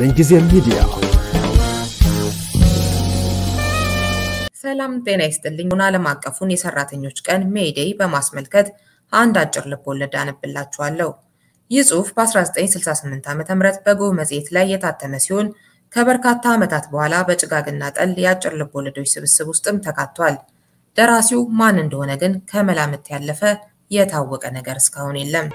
የምንጊዜ ሚዲያ ሰላም ጤና ይስጥልኝ። ዓለም አቀፉን የሰራተኞች ቀን ሜይዴይ በማስመልከት አንድ አጭር ልቦለድ አነብላችኋለሁ። ይህ ጽሑፍ በ1968 ዓ.ም በጎህ መጽሔት ላይ የታተመ ሲሆን ከበርካታ ዓመታት በኋላ በጭጋግና ጠል የአጭር ልቦለዶች ስብስብ ውስጥም ተካቷል። ደራሲው ማን እንደሆነ ግን ከመላምት ያለፈ የታወቀ ነገር እስካሁን የለም።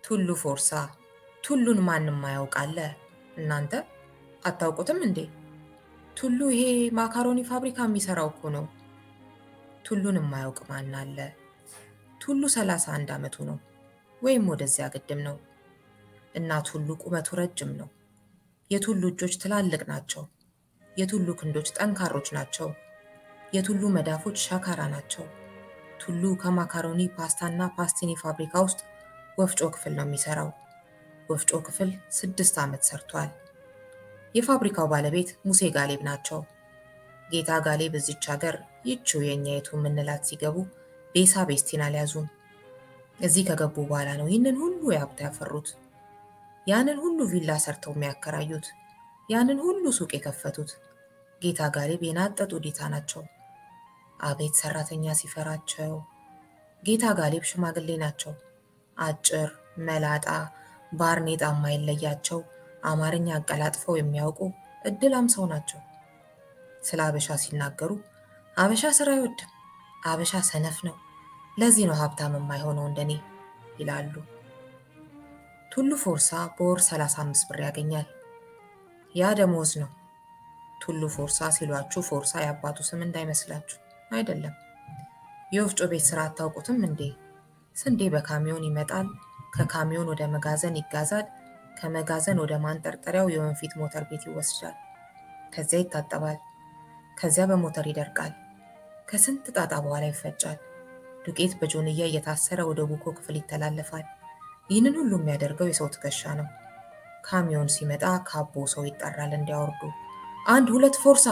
ቱሉ ፎርሳ ቱሉን ማንም ማያውቃለ እናንተ አታውቁትም እንዴ? ቱሉ ይሄ ማካሮኒ ፋብሪካ የሚሰራው እኮ ነው። ቱሉን የማያውቅ ማን አለ? ቱሉ 31 ዓመቱ ነው ወይም ወደዚያ ግድም ነው። እና ቱሉ ቁመቱ ረጅም ነው። የቱሉ እጆች ትላልቅ ናቸው። የቱሉ ክንዶች ጠንካሮች ናቸው። የቱሉ መዳፎች ሻካራ ናቸው። ቱሉ ከማካሮኒ ፓስታና ፓስቲኒ ፋብሪካ ውስጥ ወፍጮ ክፍል ነው የሚሰራው። ወፍጮ ክፍል 6 ዓመት ሰርቷል። የፋብሪካው ባለቤት ሙሴ ጋሌብ ናቸው። ጌታ ጋሌብ እዚች ሀገር ይቺው የኛይቱ ምንላት ሲገቡ ቤሳ ቤስቲን አልያዙም። እዚህ ከገቡ በኋላ ነው ይህንን ሁሉ ያብታ ያፈሩት። ያንን ሁሉ ቪላ ሰርተው የሚያከራዩት፣ ያንን ሁሉ ሱቅ የከፈቱት ጌታ ጋሌብ የናጠጡ ዲታ ናቸው። አቤት ሰራተኛ ሲፈራቸው! ጌታ ጋሌብ ሽማግሌ ናቸው። አጭር መላጣ ባርኔጣ የማይለያቸው አማርኛ አቀላጥፈው የሚያውቁ እድላም ሰው ናቸው። ስለ አበሻ ሲናገሩ አበሻ ስራ አይወድም፣ አበሻ ሰነፍ ነው፣ ለዚህ ነው ሀብታም የማይሆነው እንደኔ ይላሉ። ቱሉ ፎርሳ በወር 35 ብር ያገኛል። ያ ደሞዝ ነው። ቱሉ ፎርሳ ሲሏችሁ ፎርሳ ያባቱ ስም እንዳይመስላችሁ አይደለም። የወፍጮ ቤት ስራ አታውቁትም እንዴ? ስንዴ በካሚዮን ይመጣል፣ ከካሚዮን ወደ መጋዘን ይጋዛል፣ ከመጋዘን ወደ ማንጠርጠሪያው የወንፊት ሞተር ቤት ይወስዳል። ከዚያ ይታጠባል፣ ከዚያ በሞተር ይደርቃል፣ ከስንት ጣጣ በኋላ ይፈጫል። ዱቄት በጆንያ እየታሰረ ወደ ቡኮ ክፍል ይተላለፋል። ይህንን ሁሉ የሚያደርገው የሰው ትከሻ ነው። ካሚዮን ሲመጣ ካቦ ሰው ይጠራል እንዲያወርዱ። 1-2 ፎርሳ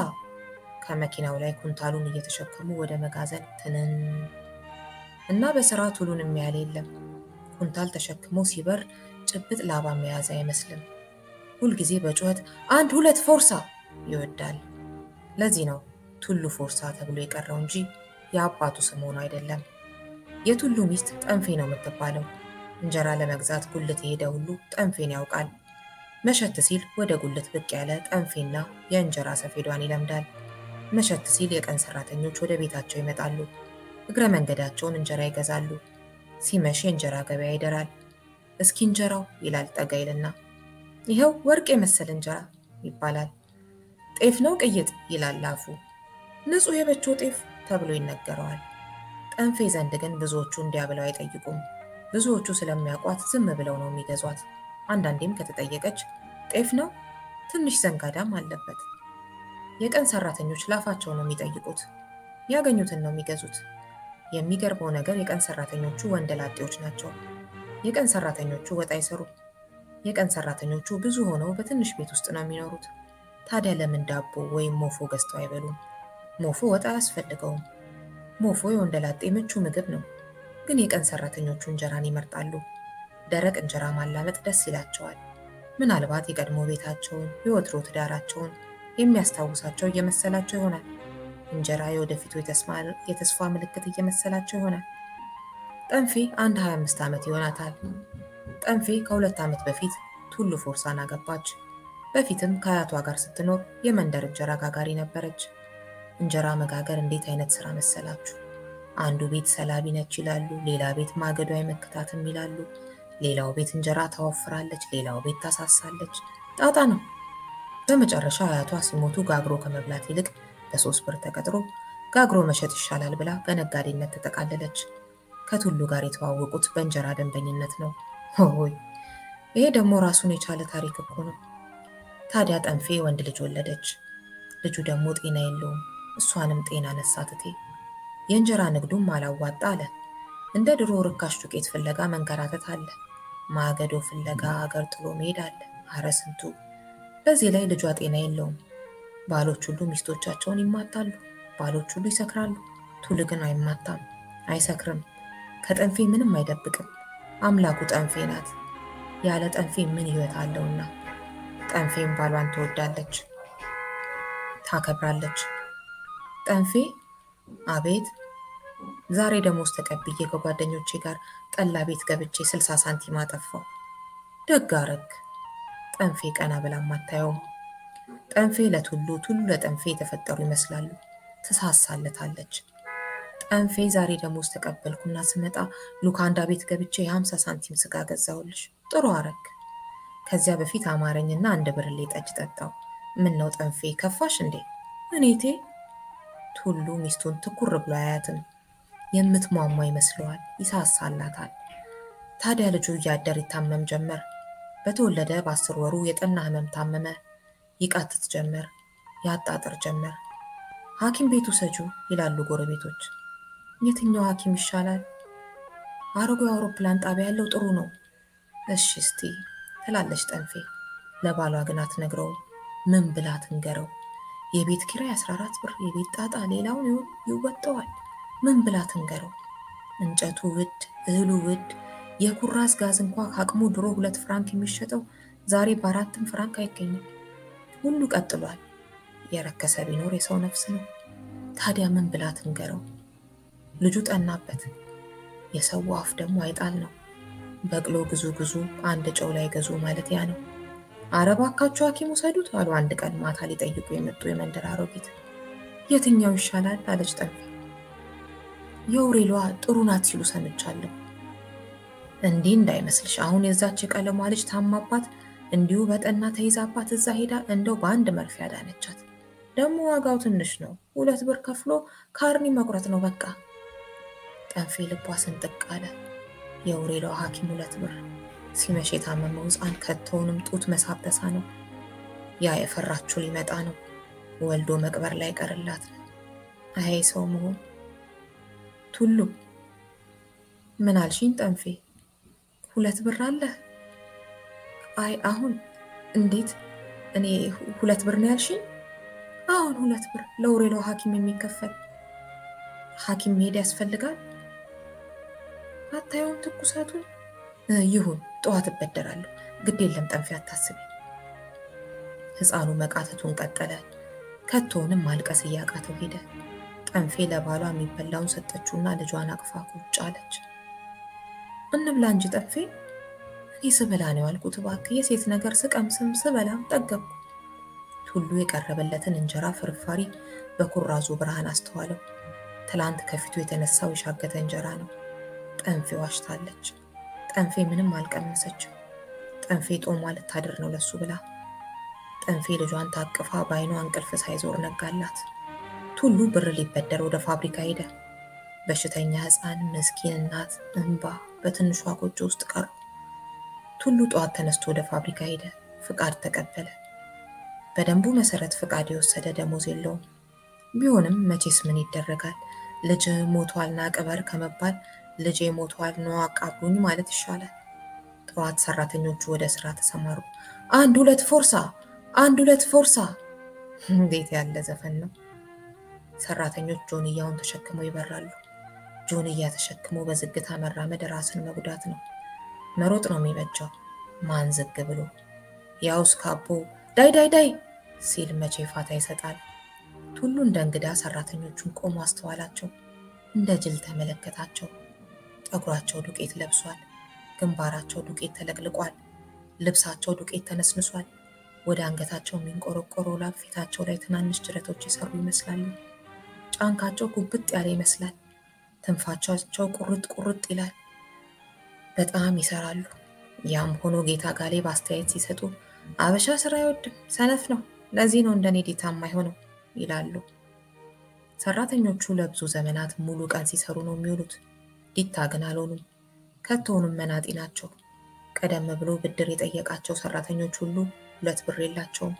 ከመኪናው ላይ ኩንታሉን እየተሸከሙ ወደ መጋዘን ትንን እና በስራ ቱሉን የሚያል የለም። ኩንታል ተሸክሞ ሲበር ጭብጥ ላባ መያዝ አይመስልም። ሁልጊዜ በጩኸት 1-2 ፎርሳ ይወዳል። ለዚህ ነው ቱሉ ፎርሳ ተብሎ የቀረው እንጂ የአባቱ ስም ሆኖ አይደለም። የቱሉ ሚስት ጠንፌ ነው የምትባለው። እንጀራ ለመግዛት ጉልት የሄደ ሁሉ ጠንፌን ያውቃል። መሸት ሲል ወደ ጉልት ብቅ ያለ ጠንፌና የእንጀራ ሰፌዷን ይለምዳል። መሸት ሲል የቀን ሰራተኞች ወደ ቤታቸው ይመጣሉ። እግረ መንገዳቸውን እንጀራ ይገዛሉ። ሲመሽ የእንጀራ ገበያ ይደራል። እስኪ እንጀራው ይላል ጠጋይልና፣ ይኸው ወርቅ የመሰለ እንጀራ ይባላል። ጤፍ ነው ቅይጥ ይላል አፉ። ንጹህ የበቾ ጤፍ ተብሎ ይነገረዋል። ጠንፌ ዘንድ ግን ብዙዎቹ እንዲያ ብለው አይጠይቁም። ብዙዎቹ ስለሚያውቋት ዝም ብለው ነው የሚገዟት። አንዳንዴም ከተጠየቀች ጤፍ ነው ትንሽ ዘንጋዳም አለበት። የቀን ሰራተኞች ላፋቸው ነው የሚጠይቁት። ያገኙትን ነው የሚገዙት። የሚገርመው ነገር የቀን ሰራተኞቹ ወንደላጤዎች ናቸው። የቀን ሰራተኞቹ ወጥ አይሰሩም። የቀን ሰራተኞቹ ብዙ ሆነው በትንሽ ቤት ውስጥ ነው የሚኖሩት። ታዲያ ለምን ዳቦ ወይም ሞፎ ገዝተው አይበሉም? ሞፎ ወጥ አያስፈልገውም። ሞፎ የወንደላጤ ምቹ ምግብ ነው። ግን የቀን ሰራተኞቹ እንጀራን ይመርጣሉ። ደረቅ እንጀራ ማላመጥ ደስ ይላቸዋል። ምናልባት የቀድሞ ቤታቸውን የወትሮ ትዳራቸውን የሚያስታውሳቸው እየመሰላቸው ይሆናል። እንጀራ የወደፊቱ የተስፋ ምልክት እየመሰላቸው ይሆናል። ጠንፌ 25 ዓመት ይሆናታል። ጠንፌ ከ2 ዓመት በፊት ቱሉ ፎርሳን አገባች። በፊትም ከአያቷ ጋር ስትኖር የመንደር እንጀራ ጋጋሪ ነበረች። እንጀራ መጋገር እንዴት አይነት ስራ መሰላችሁ? አንዱ ቤት ሰላቢ ነች ይላሉ፣ ሌላ ቤት ማገዶ አይመክታትም ይላሉ፣ ሌላው ቤት እንጀራ ታወፍራለች፣ ሌላው ቤት ታሳሳለች። ጣጣ ነው። በመጨረሻ አያቷ ሲሞቱ ጋግሮ ከመብላት ይልቅ በ3 ብር ተቀጥሮ ጋግሮ መሸጥ ይሻላል ብላ በነጋዴነት ተጠቃለለች። ከቱሉ ጋር የተዋወቁት በእንጀራ ደንበኝነት ነው። ሆይ ይሄ ደግሞ ራሱን የቻለ ታሪክ እኮ ነው። ታዲያ ጠንፌ ወንድ ልጅ ወለደች። ልጁ ደግሞ ጤና የለውም። እሷንም ጤና ነሳትቴ። የእንጀራ ንግዱም አላዋጣ አለ። እንደ ድሮ ርካሽ ዱቄት ፍለጋ መንከራተት አለ። ማገዶ ፍለጋ አገር ጥሎ መሄድ አለ። አረ ስንቱ! በዚህ ላይ ልጇ ጤና የለውም። ባሎች ሁሉ ሚስቶቻቸውን ይማታሉ፣ ባሎች ሁሉ ይሰክራሉ። ቱሉ ግን አይማታም፣ አይሰክርም። ከጠንፌ ምንም አይደብቅም። አምላኩ ጠንፌ ናት። ያለ ጠንፌ ምን ህይወት አለውና? ጠንፌም ባሏን ትወዳለች፣ ታከብራለች። ጠንፌ አቤት! ዛሬ ደሞዝ ተቀብዬ ከጓደኞቼ ጋር ጠላ ቤት ገብቼ 60 ሳንቲም አጠፋው። ደግ አረግ። ጠንፌ ቀና ብላም አታየውም። ጠንፌ ለቱሉ፣ ቱሉ ለጠንፌ የተፈጠሩ ይመስላሉ። ትሳሳለታለች። ጠንፌ ዛሬ ደሞዝ ተቀበልኩና ስመጣ ሉካንዳ ቤት ገብቼ የ50 ሳንቲም ስጋ ገዛውልሽ። ጥሩ አረግ። ከዚያ በፊት አማረኝና አንድ ብርሌ ጠጅ ጠጣው። ምን ነው ጠንፌ ከፋሽ እንዴ? እኔቴ። ቱሉ ሚስቱን ትኩር ብሎ አያትም። የምትሟሟ ይመስለዋል፣ ይሳሳላታል። ታዲያ ልጁ እያደር ይታመም ጀመር። በተወለደ በ10 ወሩ የጠና ህመም ታመመ። ይቃትት ጀመር፣ ያጣጥር ጀመር። ሐኪም ቤቱ ሰጁ ይላሉ ጎረቤቶች። የትኛው ሐኪም ይሻላል? አሮጌው አውሮፕላን ጣቢያ ያለው ጥሩ ነው። እሺ እስቲ ትላለች ጠንፌ። ለባሏ ግን አትነግረውም። ምን ብላ ትንገረው? የቤት ኪራይ 14 ብር፣ የቤት ጣጣ ሌላውን ይወጣዋል። ምን ብላ ትንገረው? እንጨቱ ውድ፣ እህሉ ውድ። የኩራዝ ጋዝ እንኳ ከአቅሙ ድሮ 2 ፍራንክ የሚሸጠው ዛሬ በ4 ፍራንክ አይገኝም። ሁሉ ቀጥሏል። የረከሰ ቢኖር የሰው ነፍስ ነው። ታዲያ ምን ብላ ትንገረው? ልጁ ጠናበት። የሰው አፍ ደግሞ አይጣል ነው። በቅሎ ግዙ ግዙ፣ አንድ ጨው ላይ ገዙ ማለት ያ ነው። አረ እባካችሁ ሐኪም ውሰዱት አሉ አንድ ቀን ማታ ሊጠይቁ የመጡ የመንደር አሮጊት። የትኛው ይሻላል አለች ጠንፌ። የውሬሏ ጥሩ ናት ሲሉ ሰምቻለሁ። እንዲህ እንዳይመስልሽ፣ አሁን የዛች የቀለሟ ልጅ ታማባት እንዲሁ በጠና ተይዛባት እዛ ሄዳ እንደው በአንድ መርፌ አዳነቻት። ደግሞ ዋጋው ትንሽ ነው፣ 2 ብር ከፍሎ ካርኒ መቁረጥ ነው በቃ። ጠንፌ ልቧ ስንጥቅ አለ። የውሬሏ ሐኪም 2 ብር። ሲመሽ የታመመው ሕፃን ከቶውንም ጡት መሳብ ተሳነው። ያ የፈራችው ሊመጣ ነው። ወልዶ መቅበር ላይ ቀርላት ነው። አይ ሰው መሆን። ቱሉ ምን አልሽኝ ጠንፌ? 2 ብር አለ? አይ አሁን እንዴት? እኔ 2 ብር ነው ያልሽኝ? አሁን 2 ብር ለውሬሏ ሐኪም የሚከፈል። ሐኪም መሄድ ያስፈልጋል? አታየውም ትኩሳቱን? ይሁን ጠዋት እበደራለሁ። ግድ የለም ጠንፌ አታስቢ። ሕፃኑ መቃተቱን ቀጠለ። ከቶውንም ማልቀስ እያቃተው ሄደ። ጠንፌ ለባሏ የሚበላውን ሰጠችውና ልጇን አቅፋ ቁጭ አለች። እንብላ እንጂ ጠንፌ። እኔ ስበላ ነው ያልኩት እባክህ። የሴት ነገር ስቀምስም ስበላም ጠገብኩ። ቱሉ የቀረበለትን እንጀራ ፍርፋሪ በኩራዙ ብርሃን አስተዋለው። ትላንት ከፊቱ የተነሳው የሻገተ እንጀራ ነው። ጠንፌ ዋሽታለች። ጠንፌ ምንም አልቀመሰችም። ጠንፌ ጦሟ ልታድር ነው ለሱ ብላ። ጠንፌ ልጇን ታቅፋ በዓይኗ እንቅልፍ ሳይዞር ነጋላት። ቱሉ ብር ሊበደር ወደ ፋብሪካ ሄደ። በሽተኛ ሕፃን፣ ምስኪን እናት፣ እንባ በትንሿ ጎጆ ውስጥ ቀሩ። ቱሉ ጠዋት ተነስቶ ወደ ፋብሪካ ሄደ። ፍቃድ ተቀበለ። በደንቡ መሰረት ፍቃድ የወሰደ ደሞዝ የለውም። ቢሆንም መቼስ ምን ይደረጋል? ልጅ ሞቷልና ቅበር ከመባል ልጄ ሞቷል ነው አቃብሩኝ ማለት ይሻላል። ጠዋት ሰራተኞቹ ወደ ስራ ተሰማሩ። 1 2 ፎርሳ፣ 1 2 ፎርሳ። እንዴት ያለ ዘፈን ነው! ሰራተኞች ጆንያውን ተሸክመው ይበራሉ። ጆንያ ተሸክሞ በዝግታ መራመድ ራስን መጉዳት ነው። መሮጥ ነው የሚበጃው። ማን ዝግ ብሎ ያውስ ካቦ ዳይ ዳይ ዳይ ሲል መቼ ፋታ ይሰጣል? ቱሉ እንደ እንግዳ ሰራተኞቹን ቆሞ አስተዋላቸው። እንደ ጅል ተመለከታቸው። ጠጉራቸው ዱቄት ለብሷል። ግንባራቸው ዱቄት ተለቅልቋል። ልብሳቸው ዱቄት ተነስንሷል። ወደ አንገታቸው የሚንቆረቆረው ላብ ፊታቸው ላይ ትናንሽ ጅረቶች የሰሩ ይመስላሉ። ጫንካቸው ጉብጥ ያለ ይመስላል። ትንፋቻቸው ቁርጥ ቁርጥ ይላል። በጣም ይሰራሉ። ያም ሆኖ ጌታ ጋሌብ አስተያየት ሲሰጡ አበሻ ስራ አይወድም፣ ሰነፍ ነው፣ ለዚህ ነው እንደኔ ዲታ የማይሆነው ይላሉ። ሰራተኞቹ ለብዙ ዘመናት ሙሉ ቀን ሲሰሩ ነው የሚውሉት። ዲታ ግን አልሆኑም። ከቶውንም መናጢ ናቸው። ቀደም ብሎ ብድር የጠየቃቸው ሰራተኞች ሁሉ 2 ብር የላቸውም።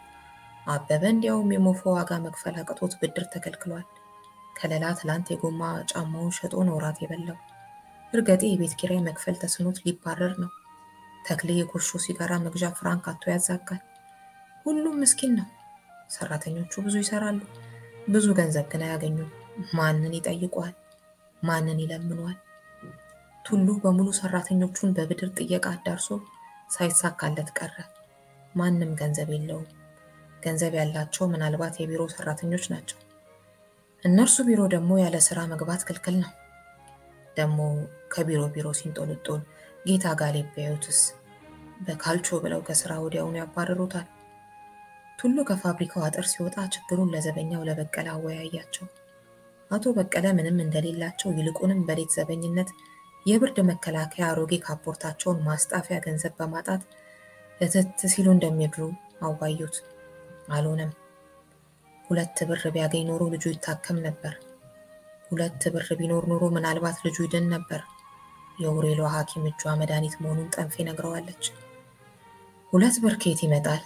አበበ እንዲያውም የሞፎ ዋጋ መክፈል አቅቶት ብድር ተከልክሏል። ከለላ ትላንት የጎማ ጫማውን ሸጦ ነው ራት የበላው። እርገጤ የቤት ኪራይ መክፈል ተስኖት ሊባረር ነው። ተክሌ የጎሾ ሲጋራ መግዣ ፍራንክ አጥቶ ያዛጋል። ሁሉም ምስኪን ነው። ሰራተኞቹ ብዙ ይሰራሉ፣ ብዙ ገንዘብ ግን አያገኙም። ማንን ይጠይቋል? ማንን ይለምኗል? ቱሉ በሙሉ ሰራተኞቹን በብድር ጥየቃ አዳርሶ ሳይሳካለት ቀረ። ማንም ገንዘብ የለውም። ገንዘብ ያላቸው ምናልባት የቢሮ ሰራተኞች ናቸው። እነርሱ ቢሮ ደግሞ ያለ ስራ መግባት ክልክል ነው። ደግሞ ከቢሮ ቢሮ ሲንጦልጦል ጌታ ጋሌብ ቢያዩትስ በካልቾ ብለው ከስራ ወዲያውኑ ያባረሩታል። ቱሉ ከፋብሪካው አጥር ሲወጣ ችግሩን ለዘበኛው ለበቀለ አወያያቸው። አቶ በቀለ ምንም እንደሌላቸው ይልቁንም በሌት ዘበኝነት የብርድ መከላከያ አሮጌ ካፖርታቸውን ማስጣፊያ ገንዘብ በማጣት እትት ሲሉ እንደሚድሩ አዋዩት። አልሆነም። 2 ብር ቢያገኝ ኖሮ ልጁ ይታከም ነበር። 2 ብር ቢኖር ኖሮ ምናልባት ልጁ ይድን ነበር። የውሬሏ ሐኪም እጇ መድኃኒት መሆኑን ጠንፌ ነግረዋለች። 2 ብር ከየት ይመጣል?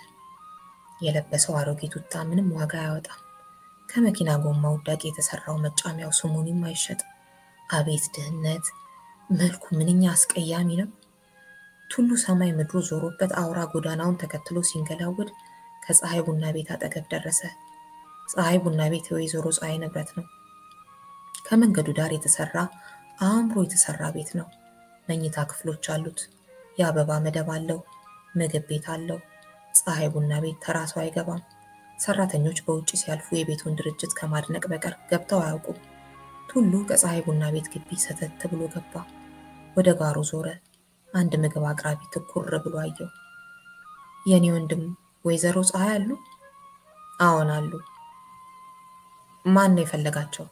የለበሰው አሮጌ ቱታ ምንም ዋጋ አያወጣም። ከመኪና ጎማ ውዳቂ የተሰራው መጫሚያው ስሙንም አይሸጥ። አቤት ድህነት! መልኩ ምንኛ አስቀያሚ ነው። ቱሉ ሰማይ ምድሩ ዞሮበት አውራ ጎዳናውን ተከትሎ ሲንገላውድ ከፀሐይ ቡና ቤት አጠገብ ደረሰ። ፀሐይ ቡና ቤት የወይዘሮ ፀሐይ ንብረት ነው። ከመንገዱ ዳር የተሰራ አእምሮ የተሰራ ቤት ነው። መኝታ ክፍሎች አሉት። የአበባ መደብ አለው። ምግብ ቤት አለው። ፀሐይ ቡና ቤት ተራ ሰው አይገባም። ሰራተኞች በውጭ ሲያልፉ የቤቱን ድርጅት ከማድነቅ በቀር ገብተው አያውቁም። ቱሉ ከፀሐይ ቡና ቤት ግቢ ሰተት ብሎ ገባ። ወደ ጋሩ ዞረ። አንድ ምግብ አቅራቢ ትኩር ብሎ አየው። የኔ ወንድም ወይዘሮ ፀሐይ አሉ? አዎን አሉ። ማን ነው የፈለጋቸው?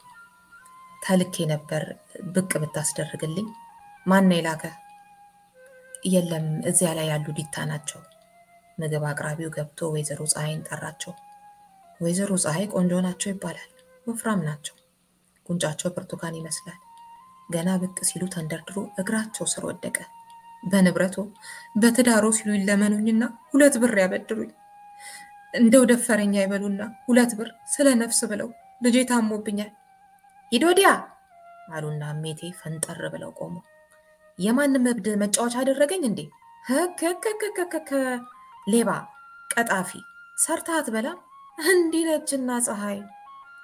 ተልኬ ነበር፣ ብቅ ብታስደርግልኝ። ማን ነው የላከ? የለም እዚያ ላይ ያሉ ዲታ ናቸው። ምግብ አቅራቢው ገብቶ ወይዘሮ ፀሐይን ጠራቸው። ወይዘሮ ፀሐይ ቆንጆ ናቸው ይባላል። ወፍራም ናቸው። ጉንጫቸው ብርቱካን ይመስላል። ገና ብቅ ሲሉ ተንደርድሮ እግራቸው ስር ወደቀ። በንብረቶ በትዳሮ ሲሉ ይለመኑኝና 2 ብር ያበድሩኝ። እንደው ደፈረኛ ይበሉና 2 ብር ስለ ነፍስ ብለው ልጄ ታሞብኛል። ሂድ ወዲያ አሉና እሜቴ ፈንጠር ብለው ቆሙ። የማንም እብድ መጫወቻ አደረገኝ እንዴ? ከከከከከ ሌባ ቀጣፊ ሰርታት በላ እንዲህ ነችና ፀሐይ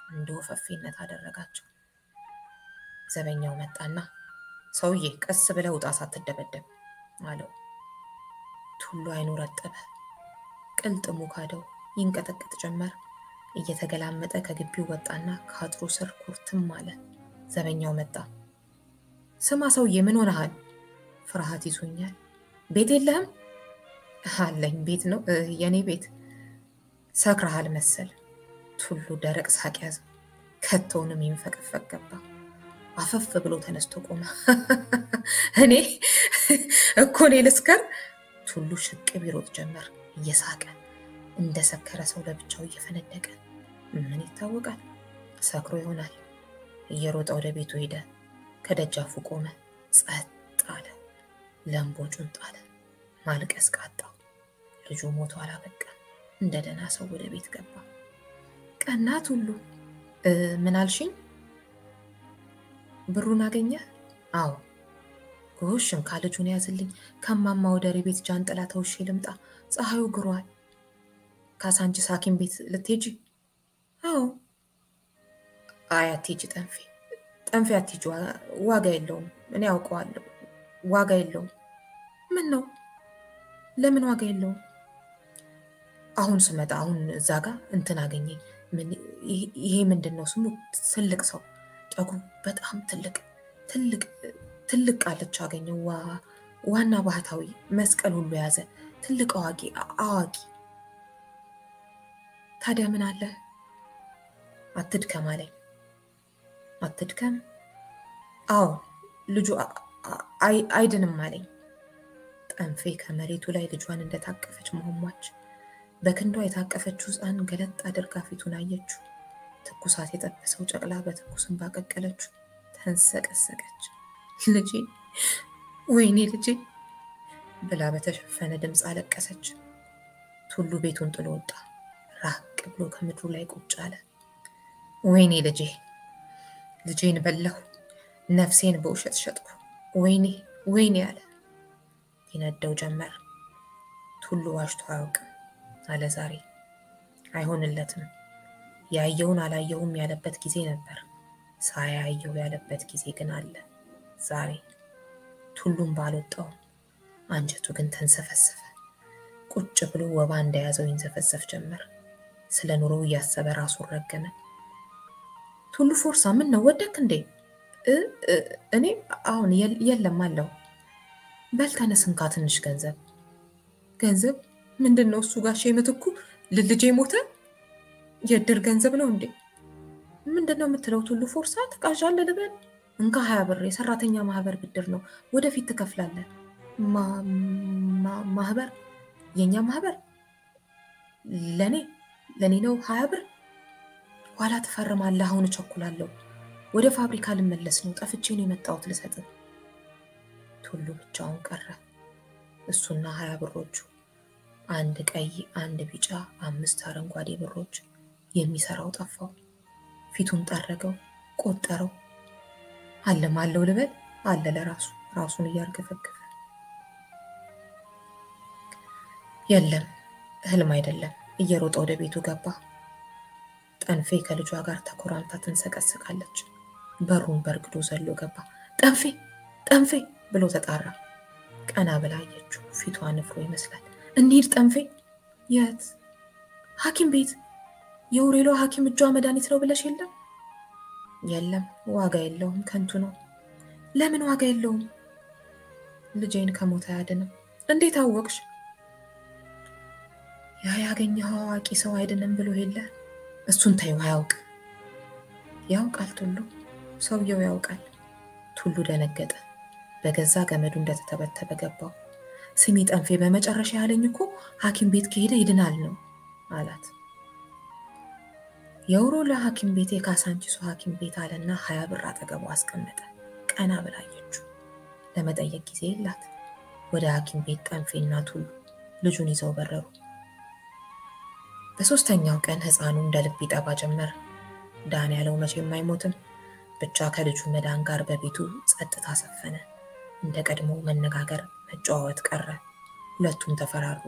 እንደ ወፈፊነት አደረጋቸው። ዘበኛው መጣና ሰውዬ ቀስ ብለው ውጣ ሳትደበደብ አለው። ቱሉ አይኑ ረጠበ። ቅልጥሙ ካደው። ይንቀጠቀጥ ጀመር። እየተገላመጠ ከግቢው ወጣና ከአጥሩ ስር ኩርትም አለ። ዘበኛው መጣ። ስማ ሰውዬ ምን ሆነሃል? ፍርሃት ይዞኛል። ቤት የለህም? አለኝ። ቤት ነው የኔ ቤት። ሰክረሃል መሰል። ቱሉ ደረቅ ሳቅ ያዘ። ከቶውንም ይንፈቀፈቅ ገባ። አፈፍ ብሎ ተነስቶ ቆመ። እኔ እኮ እኔ ልስከር? ቱሉ ሽቅብ ይሮጥ ጀመር እየሳቀ እንደ ሰከረ ሰው ለብቻው እየፈነደቀ። ምን ይታወቃል? ሰክሮ ይሆናል። እየሮጠ ወደ ቤቱ ሄደ። ከደጃፉ ቆመ። ጸጥ አለ። ለምቦጩን ጣለ። ማልቀስ ቃጣው። ልጁ ሞቶ አላበቃም። እንደ ደህና ሰው ወደ ቤት ገባ። ቀና ቱሉ። ምን አልሽኝ? ብሩን አገኘ? አዎ። ጎሽን ካልጁን ያዝልኝ። ከማማ ወደ ቤት ጃንጥላ ተውሼ ልምጣ። ፀሐዩ ግሯል። ካሳንቺስ ሐኪም ቤት ልትሄጂ? አዎ። አይ አትሄጂ ጠንፌ አትሄጂ። ዋጋ የለውም። እኔ አውቀዋለሁ። ዋጋ የለውም። ምን ነው? ለምን ዋጋ የለውም? አሁን ስመጣ አሁን እዛ ጋር እንትን አገኘኝ። ይሄ ምንድነው ስሙ? ትልቅ ሰው ጠጉሩ በጣም ትልቅ ቃልቻ አገኘው። ዋና ባህታዊ መስቀል ሁሉ ያዘ። ትልቅ አዋቂ። ታዲያ ምን አለ? አትድከም አለኝ። አትድከም? አዎ ልጁ አይድንም አለኝ። ጠንፌ ከመሬቱ ላይ ልጇን እንደታቀፈች መሆሟች። በክንዷ የታቀፈችው ሕፃን ገለጥ አድርጋ ፊቱን አየችው። ትኩሳት የጠበሰው ጨቅላ በትኩስም ባቀቀለችው ተንሰቀሰቀች። ልጄ ወይኔ ልጄ ብላ በተሸፈነ ድምፅ አለቀሰች። ቱሉ ቤቱን ጥሎ ወጣ። ራቅ ብሎ ከምድሩ ላይ ቁጭ አለ። ወይኔ ልጄን በላሁ፣ ነፍሴን በውሸት ሸጥኩ፣ ወይኔ አለ። ይነደው ጀመር። ቱሉ ዋሽቶ አያውቅም አለ ዛሬ። አይሆንለትም። ያየውን አላየውም ያለበት ጊዜ ነበር። ሳያየው ያለበት ጊዜ ግን አለ ዛሬ። ቱሉም ባልወጣው አንጀቱ ግን ተንሰፈሰፈ። ቁጭ ብሎ ወባ እንደያዘው ይንዘፈዘፍ ጀመር። ስለ ኑሮው እያሰበ ራሱን ረገመ። ቱሉ ፎርሳ ምን ነው ወደክ እንዴ? እኔ አሁን የለም አለው። በል ተነስ እንካ ትንሽ ገንዘብ ምንድነው እሱ ጋሼ ምትኩ ልልጄ ሞተ? የድር ገንዘብ ነው እንዴ? ምንድነው የምትለው ቱሉ ፎርሳ? ተቃዣለህ ልበል? እንካ 20 ብር የሰራተኛ ማህበር ብድር ነው ወደፊት ትከፍላለህ። ማህበር? የኛ ማህበር? ለኔ ነው 20 ብር? ኋላ ትፈርማለህ። አሁን እቸኩላለሁ። ወደ ፋብሪካ ልመለስ ነው። ጠፍቼ ነው የመጣሁት ልሰጥ። ቱሉ ብቻውን ቀረ። እሱና 20 ብሮቹ፣ አንድ ቀይ፣ አንድ ቢጫ፣ 5 አረንጓዴ ብሮች። የሚሰራው ጠፋው። ፊቱን ጠረገው፣ ቆጠረው። አለው ልበል አለ ለራሱ ራሱን እያርገፈገፈ። የለም ህልም አይደለም። እየሮጠ ወደ ቤቱ ገባ። ጠንፌ ከልጇ ጋር ተኮራምታ ትንሰቀሰቃለች። በሩን በርግዶ ዘሎ ገባ። ጠንፌ ብሎ ተጣራ። ቀና ብላ አየችው። ፊቷ ንፍሮ ይመስላል። እንሂድ ጠንፌ። የት? ሐኪም ቤት። የውሬሎ ሐኪም እጇ መድኃኒት ነው ብለሽ የለም? የለም ዋጋ የለውም፣ ከንቱ ነው። ለምን ዋጋ የለውም? ልጄን ከሞት አያድንም። እንዴት አወቅሽ? ያገኘው አዋቂ ሰው አይድንም ብሎ የለ? እሱን ታዩ አያውቅ። ያውቃል ቱሉ፣ ሰውየው ያውቃል። ቱሉ ደነገጠ። በገዛ ገመዱ እንደተተበተበ ገባው። ስሚ ጠንፌ፣ በመጨረሻ ያለኝ እኮ ሐኪም ቤት ከሄደ ይድናል ነው አላት። የውሮላ ሐኪም ቤት የካሳንቺሱ ሐኪም ቤት አለና 20 ብር አጠገቡ አስቀመጠ። ቀና ብላ አየችው። ለመጠየቅ ጊዜ የላት። ወደ ሐኪም ቤት ጠንፌና ቱሉ ልጁን ይዘው በረሩ። በሶስተኛው ቀን ሕፃኑ እንደ ልብ ይጠባ ጀመር። ዳን ያለው መቼም አይሞትም። ብቻ ከልጁ መዳን ጋር በቤቱ ጸጥታ ሰፈነ። እንደ ቀድሞ መነጋገር መጫወት ቀረ። ሁለቱም ተፈራሩ።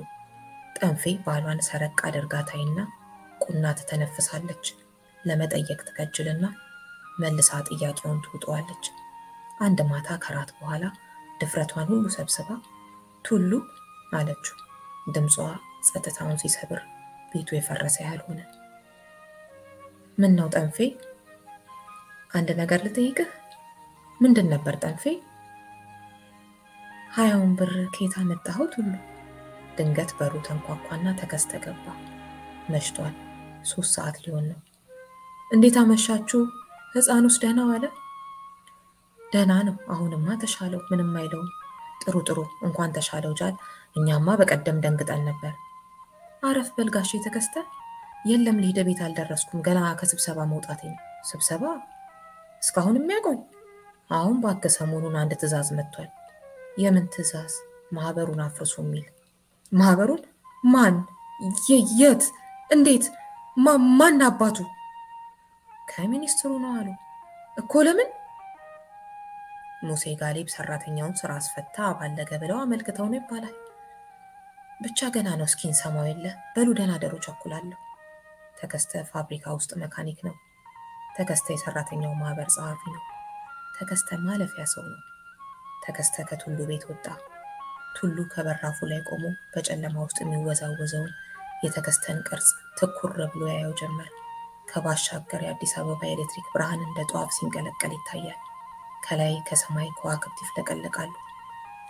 ጠንፌ ባሏን ሰረቅ አድርጋ ታይና ቁና ትተነፍሳለች። ለመጠየቅ ትከጅልና መልሳ ጥያቄውን ትውጠዋለች። አንድ ማታ ከራት በኋላ ድፍረቷን ሁሉ ሰብስባ ቱሉ አለችው። ድምጿ ጸጥታውን ሲሰብር ቤቱ የፈረሰ ያህል ሆነ። ምን ነው ጠንፌ? አንድ ነገር ልጠይቅህ። ምንድን ነበር ጠንፌ? 20 ብር ከየት አመጣኸው ቱሉ? ድንገት በሩ ተንኳኳና ተከስተ ገባ። መሽቷል። 3 ሰዓት ሊሆን ነው። እንዴት አመሻችሁ? ሕፃኑስ ደህና ዋለ? ደህና ነው። አሁንማ ተሻለው። ምንም አይለውም። ጥሩ እንኳን ተሻለው ጃል። እኛማ በቀደም ደንግጠን ነበር። አረፍ በልጋሽ ተከስተ። የለም ልሂድ፣ ቤት አልደረስኩም። ገና ከስብሰባ መውጣቴ ነው። ስብሰባ? እስካሁን የሚያቆይ? አሁን ባከ ሰሞኑን አንድ ትዕዛዝ መጥቷል። የምን ትዕዛዝ? ማህበሩን አፍርሱ የሚል። ማህበሩን? ማን? የት? እንዴት? ማን አባቱ? ከሚኒስትሩ ነው አሉ እኮ። ለምን? ሙሴ ጋሊብ ሰራተኛውን ስራ አስፈታ ባለገ ብለው አመልክተው ነው ይባላል። ብቻ ገና ነው። እስኪን ሰማው የለ። በሉ ደህና ደሩ፣ ቸኩላለሁ። ተከስተ ፋብሪካ ውስጥ መካኒክ ነው። ተከስተ የሰራተኛው ማህበር ጸሐፊ ነው። ተከስተ ማለፊያ ሰው ነው። ተከስተ ከቱሉ ቤት ወጣ። ቱሉ ከበራፉ ላይ ቆሞ በጨለማ ውስጥ የሚወዛወዘውን የተከስተን ቅርጽ ትኩር ብሎ ያየው ጀመር። ከባሻገር የአዲስ አበባ ኤሌክትሪክ ብርሃን እንደ ጧፍ ሲንቀለቀል ይታያል። ከላይ ከሰማይ ከዋክብት ይፍለቀለቃሉ።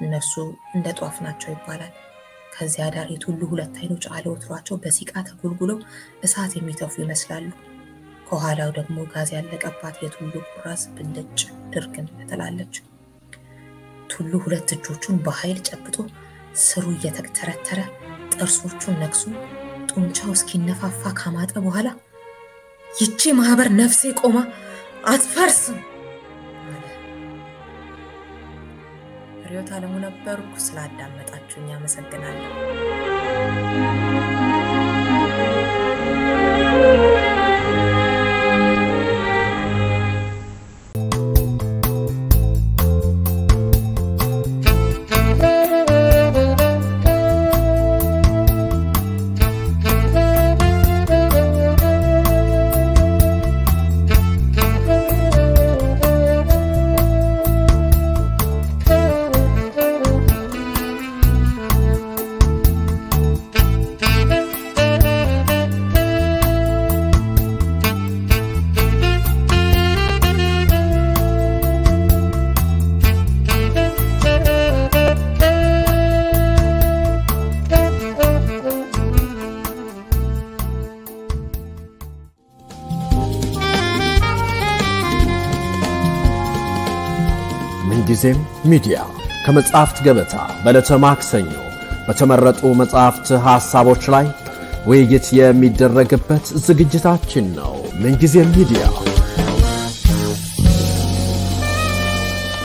እነሱ እንደ ጧፍ ናቸው ይባላል። ከዚያ ዳር የቱሉ ሁለት አይኖች አለወትሯቸው በሲቃ ተጉልጉለው እሳት የሚተፉ ይመስላሉ። ከኋላው ደግሞ ጋዝ ያለቀባት የቱሉ ኩራዝ ብልጭ ድርግም ትላለች። ቱሉ ሁለት እጆቹን በኃይል ጨብጦ ስሩ እየተተረተረ ጥርሶቹን ነክሶ ጡንቻው እስኪነፋፋ ካማጠ በኋላ ይቺ ማህበር ነፍሴ ቆማ አትፈርስም አለ። ሪዮት አለሙ ነበርኩ። ስላዳመጣችሁኝ አመሰግናለሁ። ምንጊዜም ሚዲያ ከመጽሐፍት ገበታ በዕለተ ማክሰኞ በተመረጡ መጽሐፍት ሐሳቦች ላይ ውይይት የሚደረግበት ዝግጅታችን ነው። ምንጊዜም ሚዲያ